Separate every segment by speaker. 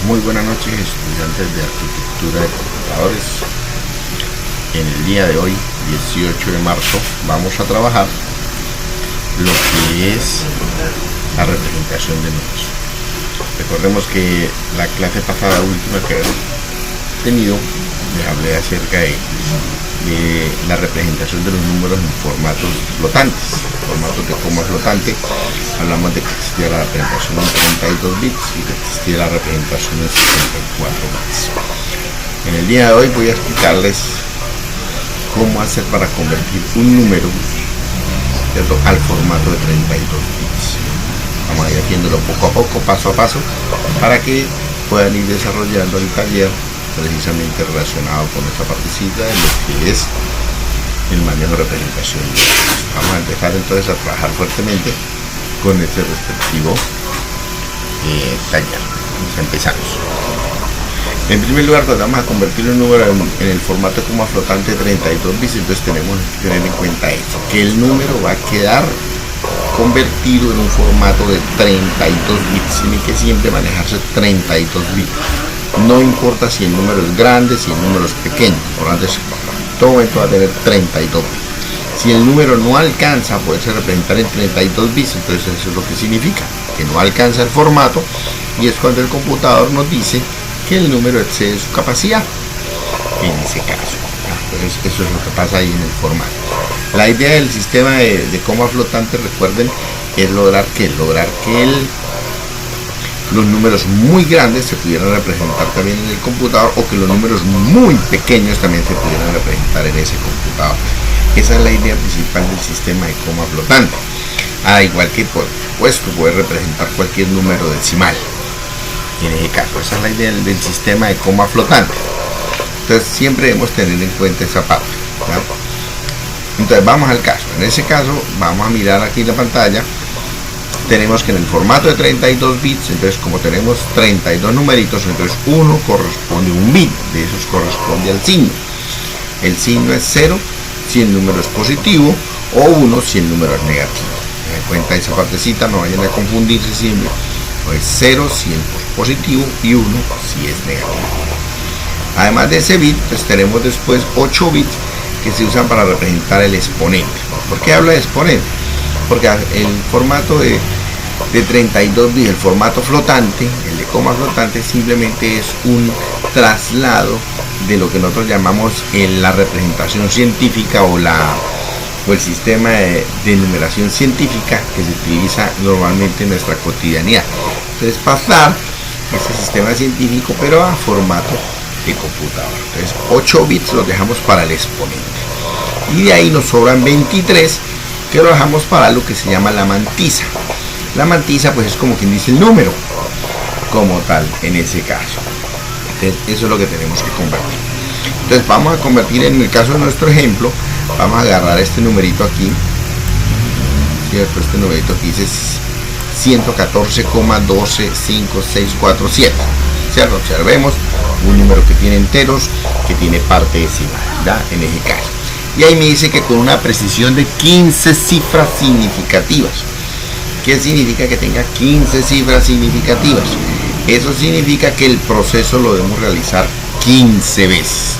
Speaker 1: Muy buenas noches, estudiantes de arquitectura de computadores. En el día de hoy, 18 de marzo, vamos a trabajar lo que es la representación de números. Recordemos que la clase pasada última que hemos tenido, les hablé acerca de la representación de los números en formatos flotantes, formatos de coma flotante. Hablamos de que existía la representación en 32 bits y que existía la representación en 64 bits. En el día de hoy voy a explicarles cómo hacer para convertir un número, ¿cierto?, al formato de 32 bits. Vamos a ir haciéndolo poco a poco, paso a paso, para que puedan ir desarrollando el taller precisamente relacionado con esta partecita de lo que es el manejo de representación. Vamos a empezar entonces a trabajar fuertemente con este respectivo taller. Empezamos. En primer lugar, cuando vamos a convertir un número en el formato como flotante de 32 bits, entonces tenemos que tener en cuenta esto, que el número va a quedar convertido en un formato de 32 bits. Tiene que siempre manejarse 32 bits. No importa si el número es grande, si el número es pequeño, por lo tanto, todo momento va a tener 32 bits. Si el número no alcanza a poderse representar en 32 bits, entonces eso es lo que significa que no alcanza el formato, y es cuando el computador nos dice que el número excede su capacidad. En ese caso, entonces eso es lo que pasa ahí en el formato. La idea del sistema de coma flotante, recuerden, es lograr que los números muy grandes se pudieran representar también en el computador, o que los números muy pequeños también se pudieran representar en ese computador. Esa es la idea principal del sistema de coma flotante. Igual que, por supuesto, poder representar cualquier número decimal. En ese caso, esa es la idea del sistema de coma flotante. Entonces siempre debemos tener en cuenta esa parte, ¿no? Entonces vamos al caso. En ese caso vamos a mirar aquí en la pantalla. Tenemos que en el formato de 32 bits, entonces como tenemos 32 numeritos, entonces uno corresponde a un bit, de esos corresponde al signo. El signo es 0 si el número es positivo, o 1 si el número es negativo. Ten en cuenta esa partecita, no vayan a confundirse siempre. Pues 0 si es positivo y 1 si es negativo. Además de ese bit, pues tenemos después 8 bits que se usan para representar el exponente. ¿Por qué hablo de exponente? Porque el formato de 32 bits, el formato flotante, el de coma flotante, simplemente es un traslado de lo que nosotros llamamos la representación científica o el sistema de numeración científica que se utiliza normalmente en nuestra cotidianidad. Entonces pasar ese sistema científico pero a formato de computador. Entonces 8 bits los dejamos para el exponente, y de ahí nos sobran 23 que lo dejamos para lo que se llama la mantisa. La mantisa pues es como quien dice el número como tal en ese caso. Entonces eso es lo que tenemos que convertir. Entonces vamos a convertir, en el caso de nuestro ejemplo, vamos a agarrar este numerito aquí, ¿cierto? Este numerito aquí dice 114,125647, ¿cierto? Observemos un número que tiene enteros, que tiene parte decimal, ¿verdad? En ese caso. Y ahí me dice que con una precisión de 15 cifras significativas. ¿Qué significa que tenga 15 cifras significativas? Eso significa que el proceso lo debemos realizar 15 veces.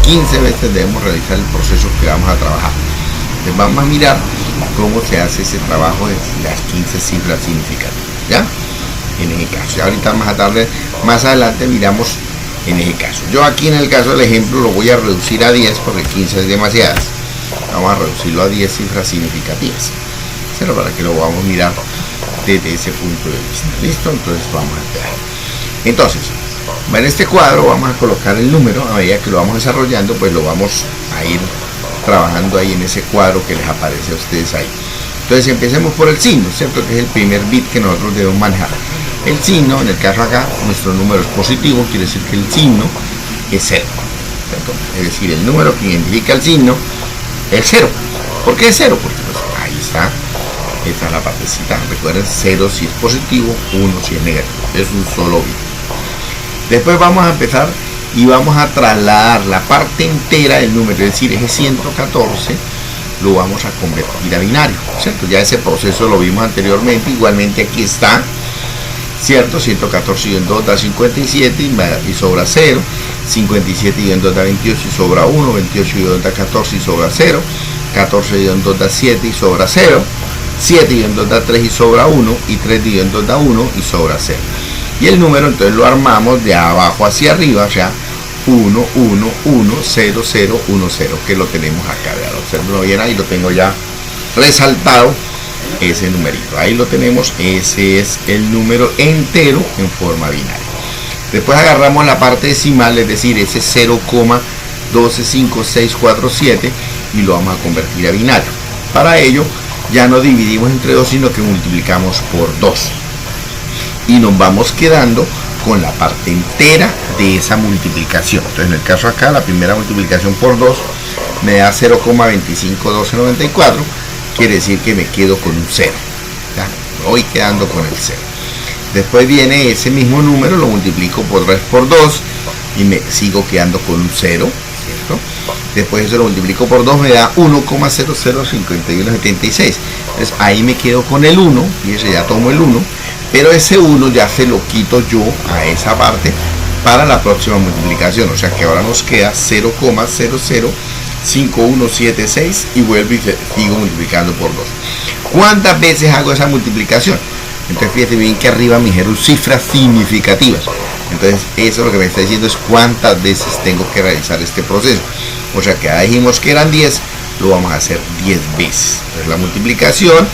Speaker 1: 15 veces debemos realizar el proceso que vamos a trabajar. Entonces vamos a mirar cómo se hace ese trabajo de las 15 cifras significativas, ¿ya? En ese caso. Y ahorita más adelante miramos en ese caso. Yo aquí en el caso del ejemplo lo voy a reducir a 10 porque 15 es demasiadas. Vamos a reducirlo a 10 cifras significativas, pero para que lo vamos a mirar desde ese punto de vista. ¿Listo? Entonces vamos a empezar. Entonces, en este cuadro vamos a colocar el número. A medida que lo vamos desarrollando, pues lo vamos a ir trabajando ahí en ese cuadro que les aparece a ustedes ahí. Entonces empecemos por el signo, ¿cierto? Que es el primer bit que nosotros debemos manejar. El signo, en el caso acá, nuestro número es positivo, quiere decir que el signo es 0, ¿cierto? Es decir, el número que identifica el signo es 0. ¿Por qué es 0? Porque pues ahí está, esta es la partecita. Recuerden, 0 si es positivo, 1 si es negativo. Es un solo bit. Después vamos a empezar y vamos a trasladar la parte entera del número, es decir, ese 114 lo vamos a convertir a binario, ¿cierto? Ya ese proceso lo vimos anteriormente. Igualmente aquí está ¿cierto? 114 y un 2 da 57 y sobra 0. 57 y un 2 da 28 y sobra 1. 28 y 2 da 14 y sobra 0. 14 y un 2 da 7 y sobra 0. 7 y un 2 da 3 y sobra 1. Y 3 y un 2 da 1 y sobra 0. Y el número entonces lo armamos de abajo hacia arriba, o sea, 1, 1, 1, 0, 0, 1, 0, que lo tenemos acá, vean, observen bien, ahí lo tengo ya resaltado, ese numerito, ahí lo tenemos, ese es el número entero en forma binaria. Después agarramos la parte decimal, es decir, ese 0,1254647 y lo vamos a convertir a binario. Para ello, ya no dividimos entre 2, sino que multiplicamos por 2. Y nos vamos quedando con la parte entera de esa multiplicación. Entonces, en el caso acá, la primera multiplicación por 2 me da 0,251294. Quiere decir que me quedo con un 0. ¿Ya? Me voy quedando con el 0. Después viene ese mismo número, lo multiplico por 3 por 2 y me sigo quedando con un 0, ¿cierto? Después eso lo multiplico por 2, me da 1,005176. Entonces ahí me quedo con el 1, fíjense, ya tomo el 1, pero ese 1 ya se lo quito yo a esa parte para la próxima multiplicación. O sea que ahora nos queda 0,005176 y vuelvo y sigo multiplicando por 2. ¿Cuántas veces hago esa multiplicación? Entonces fíjense bien que arriba me dijeron cifras significativas. Entonces eso lo que me está diciendo es cuántas veces tengo que realizar este proceso. O sea que ya dijimos que eran 10, lo vamos a hacer 10 veces. Entonces la multiplicación,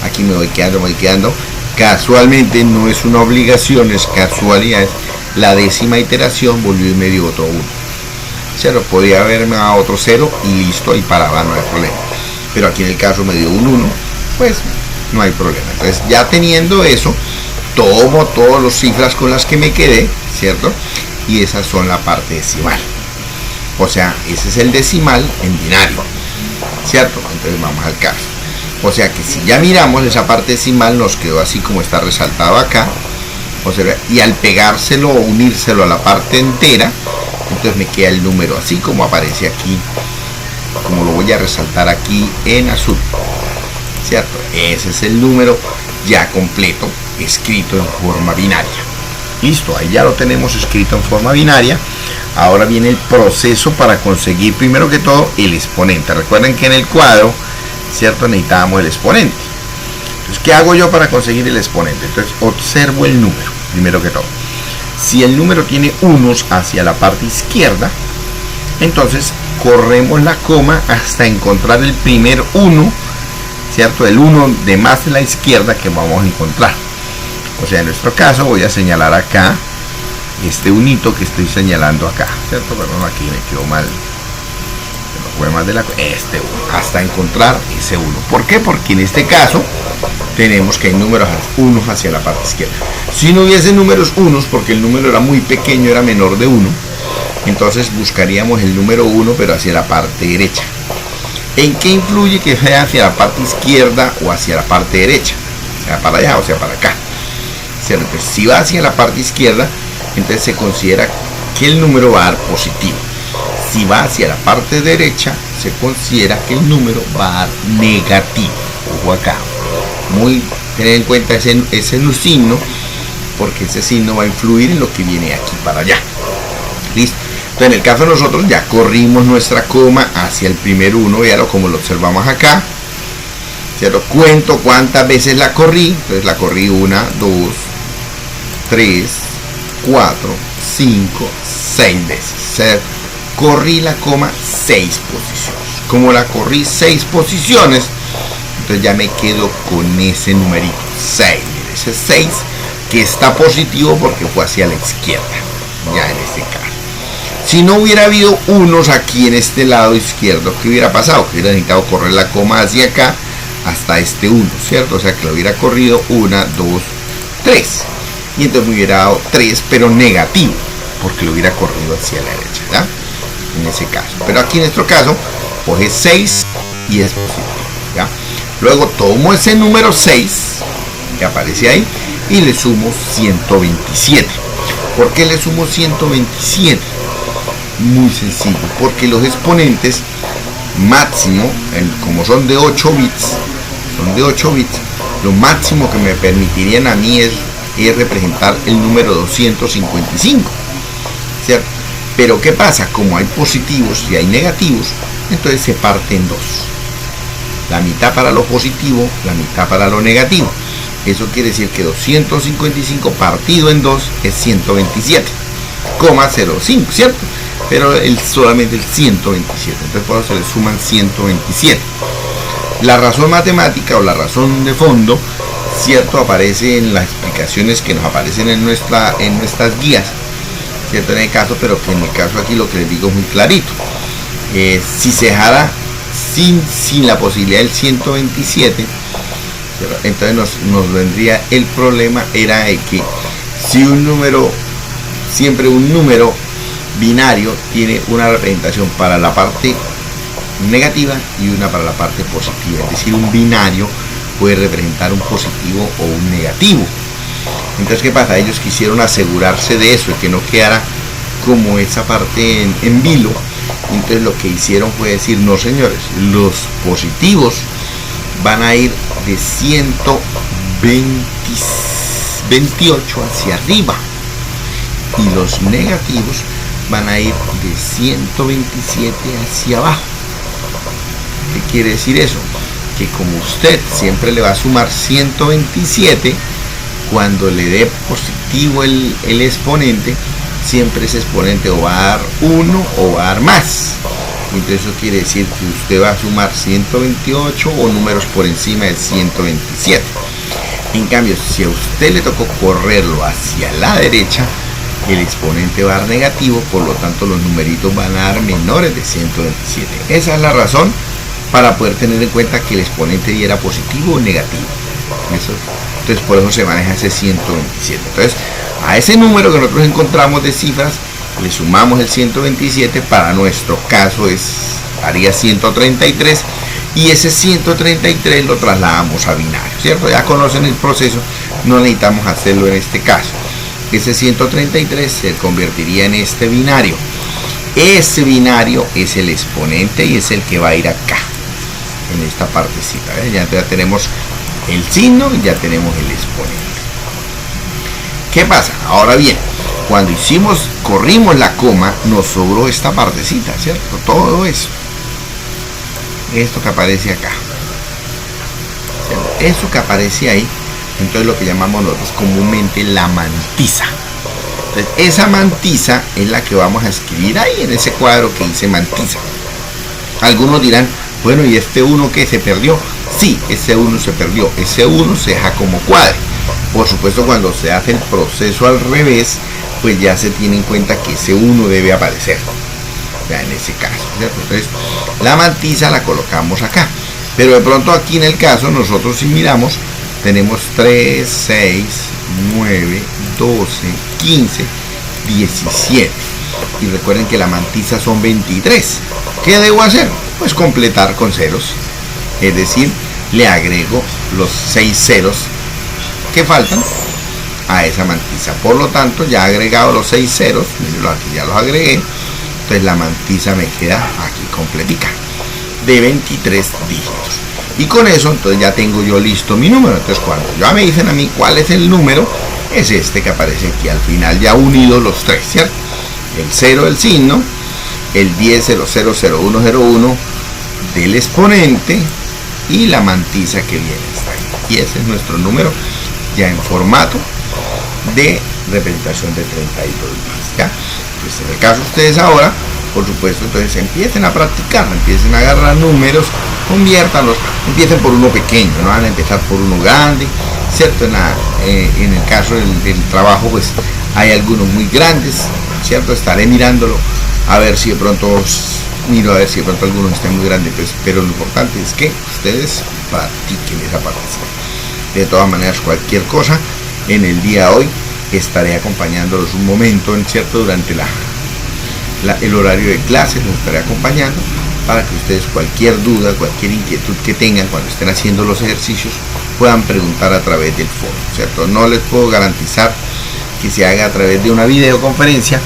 Speaker 1: aquí me voy quedando. Casualmente no es una obligación, es casualidad. La décima iteración volvió y me dio otro 1. ¿Cierto? Podría haberme dado otro 0 y listo, ahí paraba, no hay problema. Pero aquí en el caso me dio un 1, pues no hay problema. Entonces ya teniendo eso, tomo todas las cifras con las que me quedé, ¿cierto? Y esas son la parte decimal. O sea, ese es el decimal en binario, ¿cierto? Entonces vamos al caso. O sea que si ya miramos esa parte decimal, nos quedó así como está resaltado acá. O sea, y al pegárselo o unírselo a la parte entera, entonces me queda el número así como aparece aquí, como lo voy a resaltar aquí en azul, ¿cierto? Ese es el número ya completo, escrito en forma binaria. Listo, ahí ya lo tenemos escrito en forma binaria. Ahora viene el proceso para conseguir primero que todo el exponente. Recuerden que en el cuadro, ¿cierto?, necesitábamos el exponente. Entonces, ¿qué hago yo para conseguir el exponente? Entonces, observo el número, primero que todo. Si el número tiene unos hacia la parte izquierda, entonces corremos la coma hasta encontrar el primer 1, ¿cierto? El 1 de más de la izquierda que vamos a encontrar. O sea, en nuestro caso voy a señalar acá este unito que estoy señalando acá, ¿cierto? Perdón, aquí me quedó mal. Más de este 1, hasta encontrar ese 1. ¿Por qué? Porque en este caso tenemos que hay números unos hacia la parte izquierda. Si no hubiese números unos, porque el número era muy pequeño, era menor de 1, entonces buscaríamos el número 1 pero hacia la parte derecha. ¿En qué influye que sea hacia la parte izquierda o hacia la parte derecha? Sea para allá o sea para acá, ¿cierto? Entonces, si va hacia la parte izquierda, entonces se considera que el número va a dar positivo. Si va hacia la parte derecha, se considera que el número va a dar negativo. Ojo acá. Tener en cuenta ese signo, porque ese signo va a influir en lo que viene aquí para allá. ¿Listo? Entonces, en el caso de nosotros, ya corrimos nuestra coma hacia el primer 1, véalo como lo observamos acá. ¿Cierto? Cuento cuántas veces la corrí. Entonces, la corrí 1, 2, 3, 4, 5, 6 veces. ¿Cierto? Corrí la coma 6 posiciones. Como la corrí 6 posiciones, entonces ya me quedo con ese numerito 6. Ese 6 que está positivo porque fue hacia la izquierda. Ya en este caso. Si no hubiera habido unos aquí en este lado izquierdo, ¿qué hubiera pasado? Que hubiera necesitado correr la coma hacia acá hasta este 1, ¿cierto? O sea que lo hubiera corrido 1, 2, 3. Y entonces me hubiera dado 3, pero negativo, porque lo hubiera corrido hacia la derecha, ¿verdad? En ese caso, pero aquí en nuestro caso coge 6 y es positivo, ¿ya? Luego tomo ese número 6 que aparece ahí y le sumo 127. ¿Por qué le sumo 127? Muy sencillo, porque los exponentes máximo, como son de 8 bits, lo máximo que me permitirían a mí es es representar el número 255, ¿cierto? Pero ¿qué pasa? Como hay positivos y hay negativos, entonces se parte en dos. La mitad para lo positivo, la mitad para lo negativo. Eso quiere decir que 255 partido en 2 es 127,05, ¿cierto? Pero solamente el 127, entonces por eso se le suman 127. La razón matemática o la razón de fondo, ¿cierto?, aparece en las explicaciones que nos aparecen en nuestras guías, ¿cierto?, en el caso, pero que en el caso aquí lo que les digo es muy clarito. Si se dejara sin la posibilidad del 127, entonces nos vendría el problema, era de que si siempre un número binario tiene una representación para la parte negativa y una para la parte positiva, es decir, un binario puede representar un positivo o un negativo. Entonces, ¿qué pasa? Ellos quisieron asegurarse de eso, de que no quedara como esa parte en vilo. Entonces lo que hicieron fue decir, no señores, los positivos van a ir de 128 hacia arriba y los negativos van a ir de 127 hacia abajo. ¿Qué quiere decir eso? Que como usted siempre le va a sumar 127, cuando le dé positivo el exponente, siempre ese exponente o va a dar 1 o va a dar más. Entonces eso quiere decir que usted va a sumar 128 o números por encima del 127. En cambio, si a usted le tocó correrlo hacia la derecha, el exponente va a dar negativo, por lo tanto los numeritos van a dar menores de 127. Esa es la razón para poder tener en cuenta que el exponente diera positivo o negativo. Entonces por eso se maneja ese 127. Entonces a ese número que nosotros encontramos de cifras le sumamos el 127, para nuestro caso haría 133, y ese 133 lo trasladamos a binario, ¿cierto? Ya conocen el proceso, no necesitamos hacerlo en este caso. Ese 133 se convertiría en este binario. Ese binario es el exponente y es el que va a ir acá, en esta partecita, ¿eh? Ya tenemos el signo y ya tenemos el exponente. ¿Qué pasa? Ahora bien, cuando corrimos la coma, nos sobró esta partecita, ¿cierto? Todo eso. Esto que aparece acá. Eso que aparece ahí, entonces lo que llamamos nosotros comúnmente la mantisa. Entonces, esa mantisa es la que vamos a escribir ahí en ese cuadro que dice mantisa. Algunos dirán, bueno, ¿y este 1 que se perdió? Sí, ese 1 se perdió. Ese 1 se deja como cuadro. Por supuesto, cuando se hace el proceso al revés, pues ya se tiene en cuenta que ese 1 debe aparecer. Ya en ese caso, ¿cierto? Entonces, la mantisa la colocamos acá. Pero de pronto aquí en el caso, nosotros si miramos, tenemos 3, 6, 9, 12, 15, 17. Y recuerden que la mantisa son 23. ¿Qué debo hacer? Pues completar con ceros. Es decir, le agrego los 6 ceros que faltan a esa mantisa. Por lo tanto, ya he agregado los 6 ceros, aquí ya los agregué. Entonces la mantisa me queda aquí completica, de 23 dígitos. Y con eso, entonces ya tengo yo listo mi número. Entonces cuando ya me dicen a mí cuál es el número, es este que aparece aquí al final, ya unidos los 3, ¿cierto? El 0 del signo, el 10000101 del exponente y la mantisa que viene hasta ahí. Y ese es nuestro número ya en formato de representación de 32 bits, ¿ya? Pues en el caso de ustedes ahora, por supuesto, entonces empiecen a practicar, empiecen a agarrar números, conviértanlos, empiecen por uno pequeño, no van a empezar por uno grande, ¿cierto? En el caso del trabajo, pues hay algunos muy grandes, ¿cierto? Estaré mirándolo a ver si de pronto algunos están muy grandes, pues, pero lo importante es que ustedes practiquen esa parte. De todas maneras, cualquier cosa, en el día de hoy estaré acompañándolos un momento, ¿cierto? Durante el horario de clases los estaré acompañando para que ustedes cualquier duda, cualquier inquietud que tengan cuando estén haciendo los ejercicios puedan preguntar a través del foro, ¿cierto? No les puedo garantizar que se haga a través de una videoconferencia,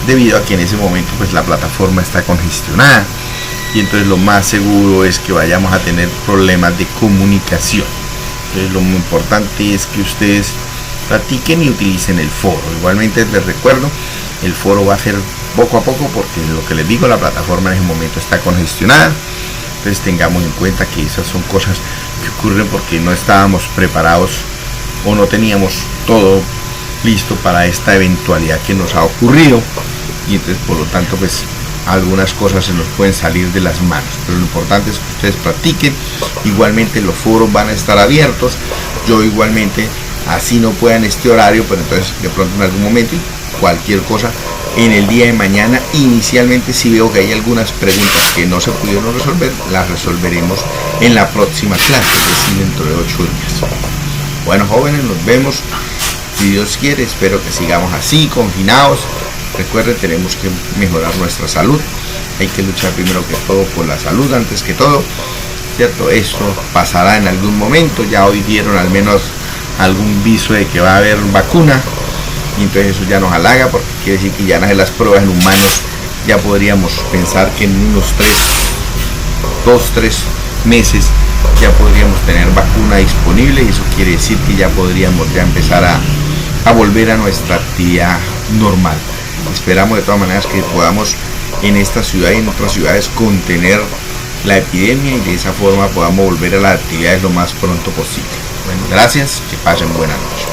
Speaker 1: debido a que en ese momento pues la plataforma está congestionada y entonces lo más seguro es que vayamos a tener problemas de comunicación. Entonces lo muy importante es que ustedes practiquen y utilicen el foro. Igualmente les recuerdo, el foro va a ser poco a poco porque lo que les digo, la plataforma en ese momento está congestionada. Entonces tengamos en cuenta que esas son cosas que ocurren porque no estábamos preparados o no teníamos todo listo para esta eventualidad que nos ha ocurrido, y entonces por lo tanto pues algunas cosas se nos pueden salir de las manos, pero lo importante es que ustedes practiquen. Igualmente los foros van a estar abiertos, yo igualmente así no pueda en este horario, pero entonces de pronto en algún momento cualquier cosa en el día de mañana. Inicialmente si veo que hay algunas preguntas que no se pudieron resolver, las resolveremos en la próxima clase, es decir, dentro de 8 días. Bueno, jóvenes, nos vemos si Dios quiere. Espero que sigamos así, confinados. Recuerden, tenemos que mejorar nuestra salud. Hay que luchar primero que todo por la salud antes que todo, ¿cierto? Esto pasará en algún momento. Ya hoy dieron al menos algún viso de que va a haber vacuna, y entonces eso ya nos halaga, porque quiere decir que ya en las pruebas en humanos ya podríamos pensar que en unos 2-3 meses ya podríamos tener vacuna disponible, y eso quiere decir que ya podríamos ya empezar a volver a nuestra actividad normal. Esperamos de todas maneras que podamos en esta ciudad y en otras ciudades contener la epidemia, y de esa forma podamos volver a las actividades lo más pronto posible. Bueno, gracias, que pasen buena noche.